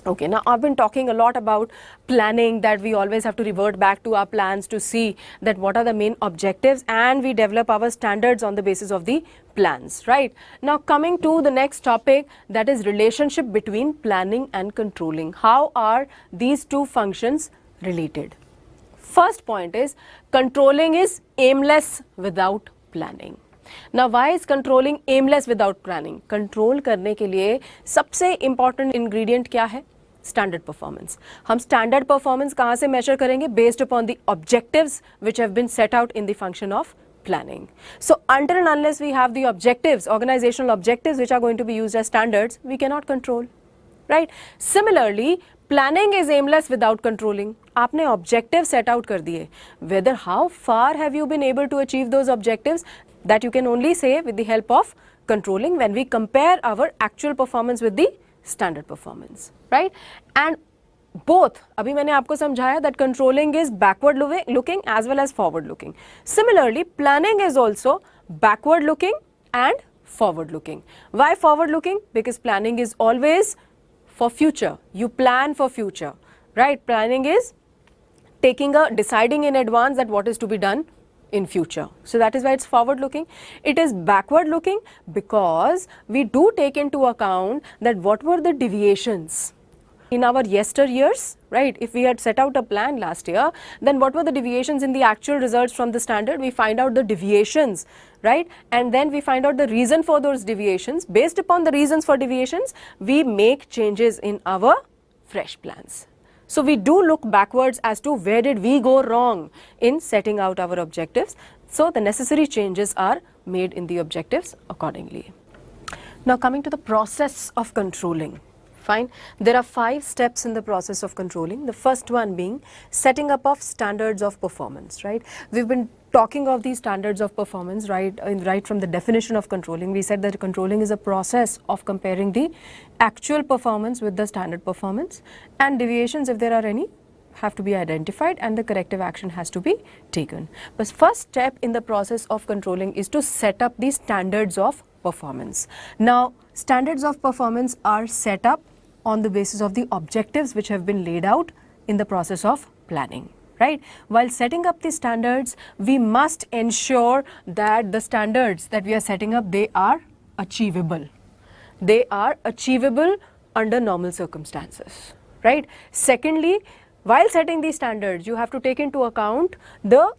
Okay, now I've been talking a lot about planning, that we always have to revert back to our plans to see that what are the main objectives, and we develop our standards on the basis of the plans, right? Now coming to the next topic, that is relationship between planning and controlling. How are these two functions related? First point is controlling is aimless without planning. Now why is controlling aimless without planning? Control करने के लिए सबसे important ingredient क्या है? Standard performance. हम standard performance कहाँ से measure करेंगे? Based upon the objectives which have been set out in the function of planning. So until and unless we have the objectives, organizational objectives which are going to be used as standards, we cannot control. Right? Similarly, planning is aimless without controlling. आपने objective set out कर दिए. Whether how far have you been able to achieve those objectives, that you can only say with the help of controlling when we compare our actual performance with the standard performance, right? And both, अभी मैंने आपको समझाया that controlling is backward looking as well as forward looking. Similarly, planning is also backward looking and forward looking. Why forward looking? Because planning is always for future. You plan for future, right? Planning is deciding in advance that what is to be done in future. So that is why it's forward looking. It is backward looking because we do take into account that what were the deviations in our yesteryears, right? If we had set out a plan last year, then what were the deviations in the actual results from the standard? We find out the deviations, right? And then we find out the reason for those deviations. Based upon the reasons for deviations, we make changes in our fresh plans. So we do look backwards as to where did we go wrong in setting out our objectives. So the necessary changes are made in the objectives accordingly. Now coming to the process of controlling. Fine. There are 5 steps in the process of controlling. The first one being setting up of standards of performance, right? We've been talking of these standards of performance, right from the definition of controlling. We said that controlling is a process of comparing the actual performance with the standard performance, and deviations, if there are any, have to be identified and the corrective action has to be taken. But first step in the process of controlling is to set up the standards of performance. Now, standards of performance are set up on the basis of the objectives which have been laid out in the process of planning, right? While setting up the standards, we must ensure that the standards that we are setting up, they are achievable. They are achievable under normal circumstances, right? Secondly, while setting these standards, you have to take into account the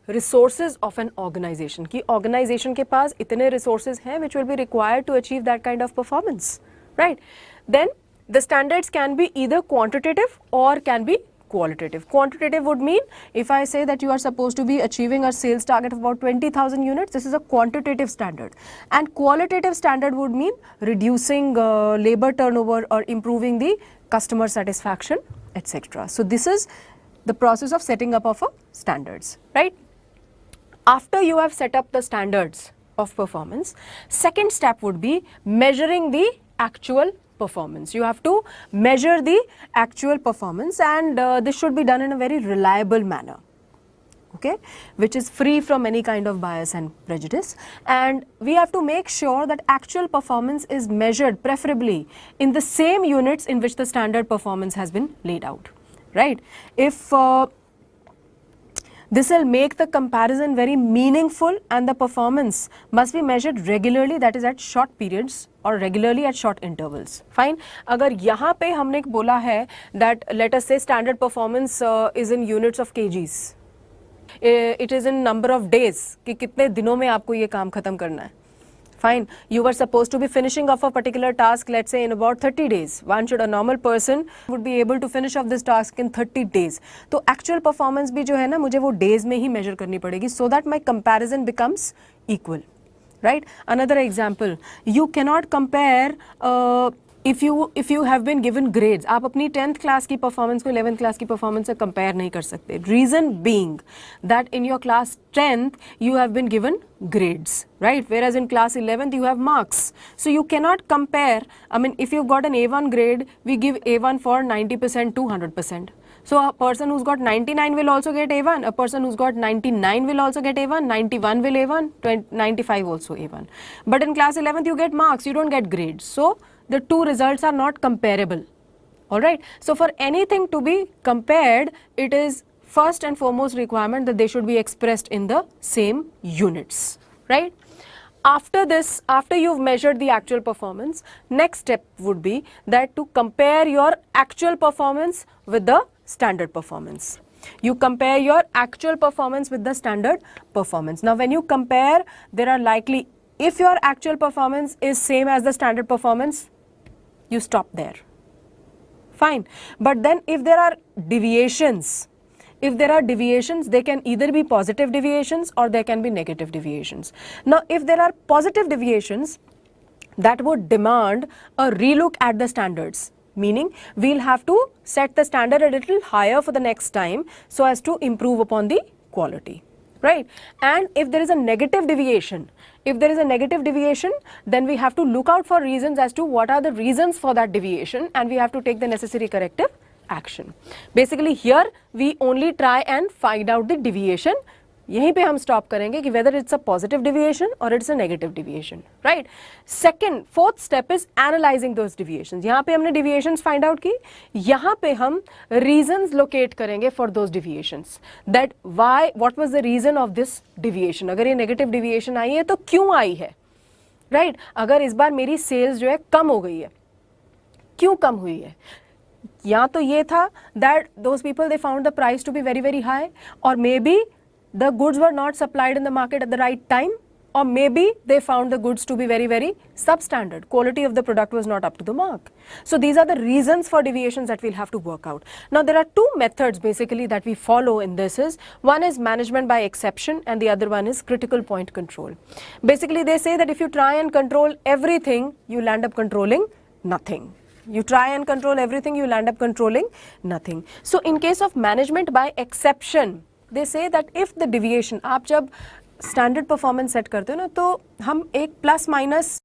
resources of an organization. कि organization के पास इतने resources हैं which will be required to achieve that kind of performance, right? Then the standards can be either quantitative or can be qualitative. Quantitative would mean if I say that you are supposed to be achieving a sales target of about 20,000 units, this is a quantitative standard. And qualitative standard would mean reducing labor turnover or improving the customer satisfaction, etc. So this is the process of setting up of a standards, right? After you have set up the standards of performance, second step would be measuring the actual performance. You have to measure the actual performance, and this should be done in a very reliable manner, okay, which is free from any kind of bias and prejudice. And we have to make sure that actual performance is measured preferably in the same units in which the standard performance has been laid out, right? If this will make the comparison very meaningful, and the performance must be measured regularly, that is at short periods or regularly at short intervals. Fine. अगर यहाँ पे हमने बोला है that let us say standard performance is in units of kgs. It is in number of days कि कितने दिनों में आपको ये काम खत्म करना है. Fine. You were supposed to be finishing off a particular task, let's say in about 30 days. A normal person would be able to finish off this task in 30 days. तो actual performance भी जो है ना, मुझे वो days में ही measure करनी पड़ेगी, so that my comparison becomes equal, right? Another example, you cannot compare if you have been given grades. आप अपनी 10th class की performance को 11th class की performance से compare नहीं कर सकते. Reason being that in your class 10th you have been given grades, right? Whereas in class 11th you have marks. So you cannot compare. I mean, if you've got an A1 grade, we give A1 for 90% to 100%. So a person who's got 99 will also get A1, a person who's got 99 will also get A1, 91 will A1, 95 also A1. But in class 11th you get marks, you don't get grades. So the two results are not comparable All right. So for anything to be compared, it is first and foremost requirement that they should be expressed in the same units, right? After this, after you've measured the actual performance, next step would be that to compare your actual performance with the standard performance. You compare your actual performance with the standard performance. Now when you compare, there are likely, if your actual performance is same as the standard performance, you stop there. Fine. But then if there are deviations, they can either be positive deviations or there can be negative deviations. Now if there are positive deviations, that would demand a relook at the standards, meaning we'll have to set the standard a little higher for the next time so as to improve upon the quality, right? And if there is a negative deviation, then we have to look out for reasons as to what are the reasons for that deviation, and we have to take the necessary corrective action. Basically here we only try and find out the deviation. यहीं पे हम stop करेंगे कि whether it's a positive deviation or it's a negative deviation, right? Fourth step is analyzing those deviations. यहाँ पे हमने deviations find out की, यहाँ पे हम reasons locate करेंगे for those deviations. That why, what was the reason of this deviation? अगर ये negative deviation आई है तो क्यों आई है, right? अगर इस बार मेरी sales जो है कम हो गई है, क्यों कम हुई है? या तो ये था that those people they found the price to be very very high, or maybe the goods were not supplied in the market at the right time, or maybe they found the goods to be very very substandard, quality of the product was not up to the mark. So these are the reasons for deviations that we'll have to work out. Now there are two methods basically that we follow in this. Is one is management by exception and the other one is critical point control. Basically they say that if you try and control everything, you'll end up controlling nothing. You try and control everything, you'll end up controlling nothing. So in case of management by exception, they say that if the deviation, आप जब standard performance set करते हो ना, तो हम एक plus minus